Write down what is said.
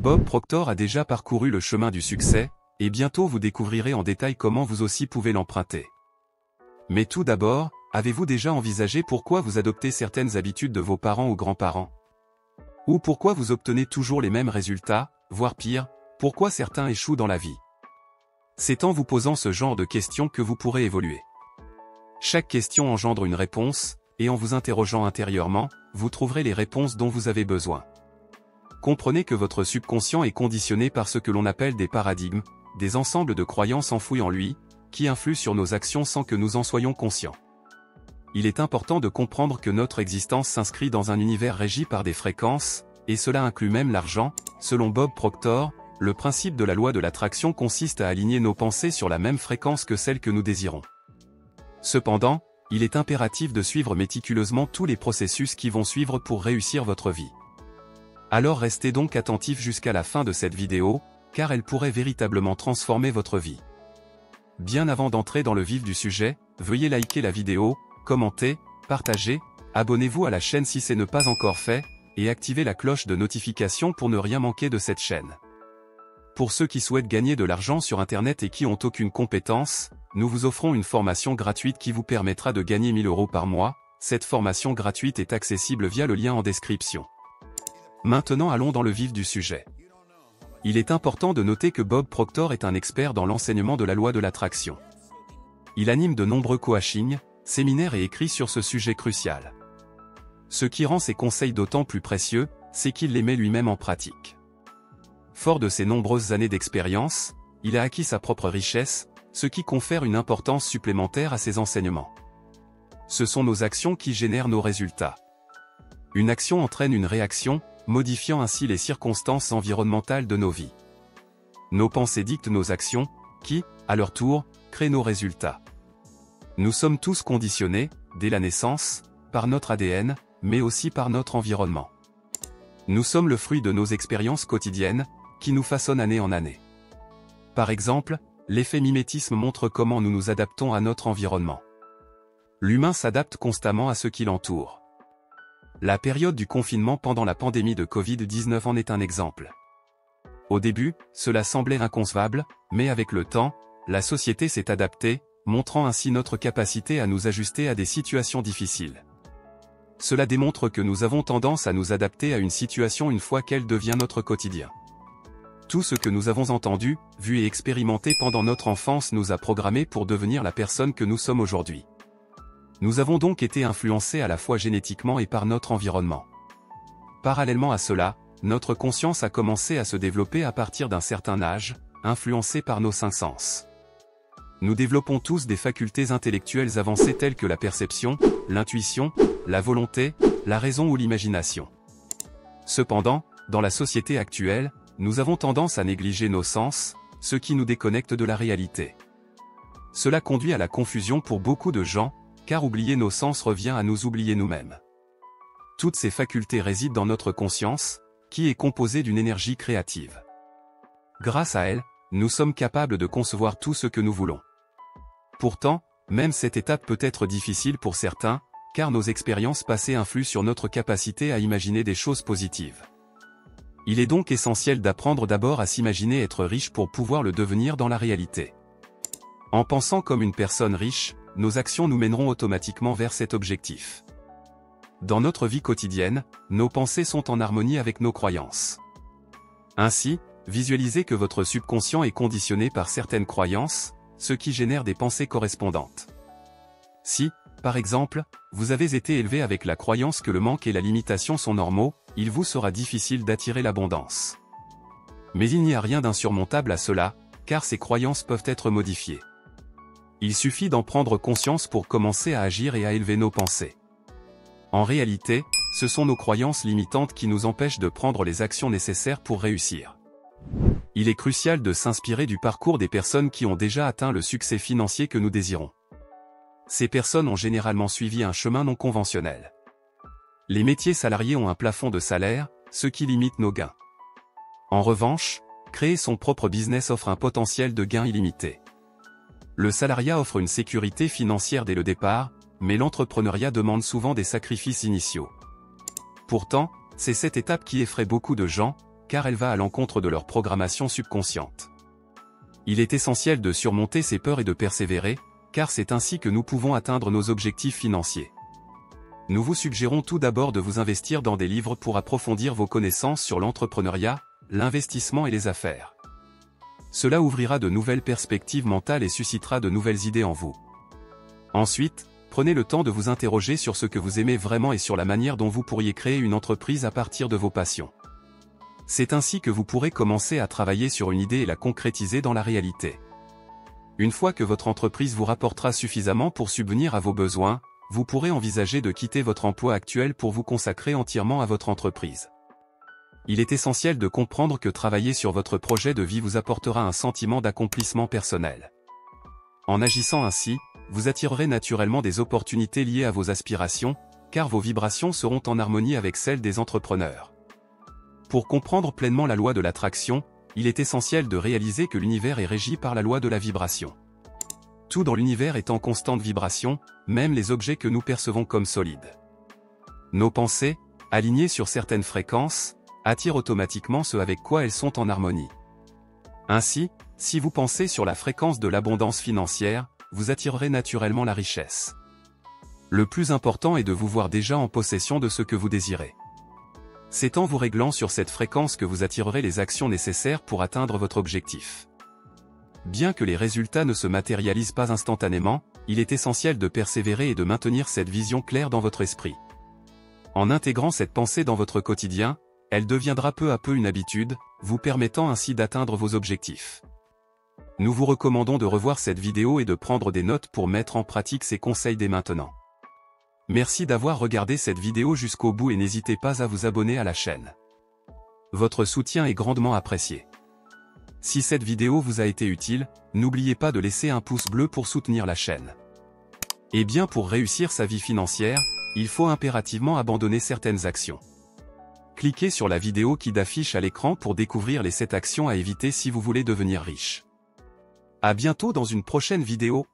Bob Proctor a déjà parcouru le chemin du succès, et bientôt vous découvrirez en détail comment vous aussi pouvez l'emprunter. Mais tout d'abord, avez-vous déjà envisagé pourquoi vous adoptez certaines habitudes de vos parents ou grands-parents? Ou pourquoi vous obtenez toujours les mêmes résultats, voire pire, pourquoi certains échouent dans la vie? C'est en vous posant ce genre de questions que vous pourrez évoluer. Chaque question engendre une réponse, et en vous interrogeant intérieurement, vous trouverez les réponses dont vous avez besoin. Comprenez que votre subconscient est conditionné par ce que l'on appelle des paradigmes, des ensembles de croyances enfouies en lui, qui influent sur nos actions sans que nous en soyons conscients. Il est important de comprendre que notre existence s'inscrit dans un univers régi par des fréquences, et cela inclut même l'argent. Selon Bob Proctor, le principe de la loi de l'attraction consiste à aligner nos pensées sur la même fréquence que celle que nous désirons. Cependant, il est impératif de suivre méticuleusement tous les processus qui vont suivre pour réussir votre vie. Alors restez donc attentif jusqu'à la fin de cette vidéo, car elle pourrait véritablement transformer votre vie. Bien avant d'entrer dans le vif du sujet, veuillez liker la vidéo, commenter, partager, abonnez-vous à la chaîne si ce n'est pas encore fait, et activez la cloche de notification pour ne rien manquer de cette chaîne. Pour ceux qui souhaitent gagner de l'argent sur Internet et qui n'ont aucune compétence, nous vous offrons une formation gratuite qui vous permettra de gagner 1000 € par mois. Cette formation gratuite est accessible via le lien en description. Maintenant allons dans le vif du sujet. Il est important de noter que Bob Proctor est un expert dans l'enseignement de la loi de l'attraction. Il anime de nombreux coachings, séminaires et écrits sur ce sujet crucial. Ce qui rend ses conseils d'autant plus précieux, c'est qu'il les met lui-même en pratique. Fort de ses nombreuses années d'expérience, il a acquis sa propre richesse, ce qui confère une importance supplémentaire à ses enseignements. Ce sont nos actions qui génèrent nos résultats. Une action entraîne une réaction, modifiant ainsi les circonstances environnementales de nos vies. Nos pensées dictent nos actions, qui, à leur tour, créent nos résultats. Nous sommes tous conditionnés, dès la naissance, par notre ADN, mais aussi par notre environnement. Nous sommes le fruit de nos expériences quotidiennes, qui nous façonnent année en année. Par exemple, l'effet mimétisme montre comment nous nous adaptons à notre environnement. L'humain s'adapte constamment à ce qui l'entoure. La période du confinement pendant la pandémie de Covid-19 en est un exemple. Au début, cela semblait inconcevable, mais avec le temps, la société s'est adaptée, montrant ainsi notre capacité à nous ajuster à des situations difficiles. Cela démontre que nous avons tendance à nous adapter à une situation une fois qu'elle devient notre quotidien. Tout ce que nous avons entendu, vu et expérimenté pendant notre enfance nous a programmés pour devenir la personne que nous sommes aujourd'hui. Nous avons donc été influencés à la fois génétiquement et par notre environnement. Parallèlement à cela, notre conscience a commencé à se développer à partir d'un certain âge, influencée par nos 5 sens. Nous développons tous des facultés intellectuelles avancées telles que la perception, l'intuition, la volonté, la raison ou l'imagination. Cependant, dans la société actuelle, nous avons tendance à négliger nos sens, ce qui nous déconnecte de la réalité. Cela conduit à la confusion pour beaucoup de gens, car oublier nos sens revient à nous oublier nous-mêmes. Toutes ces facultés résident dans notre conscience, qui est composée d'une énergie créative. Grâce à elle, nous sommes capables de concevoir tout ce que nous voulons. Pourtant, même cette étape peut être difficile pour certains, car nos expériences passées influent sur notre capacité à imaginer des choses positives. Il est donc essentiel d'apprendre d'abord à s'imaginer être riche pour pouvoir le devenir dans la réalité. En pensant comme une personne riche, nos actions nous mèneront automatiquement vers cet objectif. Dans notre vie quotidienne, nos pensées sont en harmonie avec nos croyances. Ainsi, visualisez que votre subconscient est conditionné par certaines croyances, ce qui génère des pensées correspondantes. Si, par exemple, vous avez été élevé avec la croyance que le manque et la limitation sont normaux, il vous sera difficile d'attirer l'abondance. Mais il n'y a rien d'insurmontable à cela, car ces croyances peuvent être modifiées. Il suffit d'en prendre conscience pour commencer à agir et à élever nos pensées. En réalité, ce sont nos croyances limitantes qui nous empêchent de prendre les actions nécessaires pour réussir. Il est crucial de s'inspirer du parcours des personnes qui ont déjà atteint le succès financier que nous désirons. Ces personnes ont généralement suivi un chemin non conventionnel. Les métiers salariés ont un plafond de salaire, ce qui limite nos gains. En revanche, créer son propre business offre un potentiel de gains illimité. Le salariat offre une sécurité financière dès le départ, mais l'entrepreneuriat demande souvent des sacrifices initiaux. Pourtant, c'est cette étape qui effraie beaucoup de gens, car elle va à l'encontre de leur programmation subconsciente. Il est essentiel de surmonter ces peurs et de persévérer, car c'est ainsi que nous pouvons atteindre nos objectifs financiers. Nous vous suggérons tout d'abord de vous investir dans des livres pour approfondir vos connaissances sur l'entrepreneuriat, l'investissement et les affaires. Cela ouvrira de nouvelles perspectives mentales et suscitera de nouvelles idées en vous. Ensuite, prenez le temps de vous interroger sur ce que vous aimez vraiment et sur la manière dont vous pourriez créer une entreprise à partir de vos passions. C'est ainsi que vous pourrez commencer à travailler sur une idée et la concrétiser dans la réalité. Une fois que votre entreprise vous rapportera suffisamment pour subvenir à vos besoins, vous pourrez envisager de quitter votre emploi actuel pour vous consacrer entièrement à votre entreprise. Il est essentiel de comprendre que travailler sur votre projet de vie vous apportera un sentiment d'accomplissement personnel. En agissant ainsi, vous attirerez naturellement des opportunités liées à vos aspirations, car vos vibrations seront en harmonie avec celles des entrepreneurs. Pour comprendre pleinement la loi de l'attraction, il est essentiel de réaliser que l'univers est régi par la loi de la vibration. Tout dans l'univers est en constante vibration, même les objets que nous percevons comme solides. Nos pensées, alignées sur certaines fréquences, attirent automatiquement ce avec quoi elles sont en harmonie. Ainsi, si vous pensez sur la fréquence de l'abondance financière, vous attirerez naturellement la richesse. Le plus important est de vous voir déjà en possession de ce que vous désirez. C'est en vous réglant sur cette fréquence que vous attirerez les actions nécessaires pour atteindre votre objectif. Bien que les résultats ne se matérialisent pas instantanément, il est essentiel de persévérer et de maintenir cette vision claire dans votre esprit. En intégrant cette pensée dans votre quotidien, elle deviendra peu à peu une habitude, vous permettant ainsi d'atteindre vos objectifs. Nous vous recommandons de revoir cette vidéo et de prendre des notes pour mettre en pratique ces conseils dès maintenant. Merci d'avoir regardé cette vidéo jusqu'au bout et n'hésitez pas à vous abonner à la chaîne. Votre soutien est grandement apprécié. Si cette vidéo vous a été utile, n'oubliez pas de laisser un pouce bleu pour soutenir la chaîne. Et bien pour réussir sa vie financière, il faut impérativement abandonner certaines actions. Cliquez sur la vidéo qui affiche à l'écran pour découvrir les 7 actions à éviter si vous voulez devenir riche. À bientôt dans une prochaine vidéo.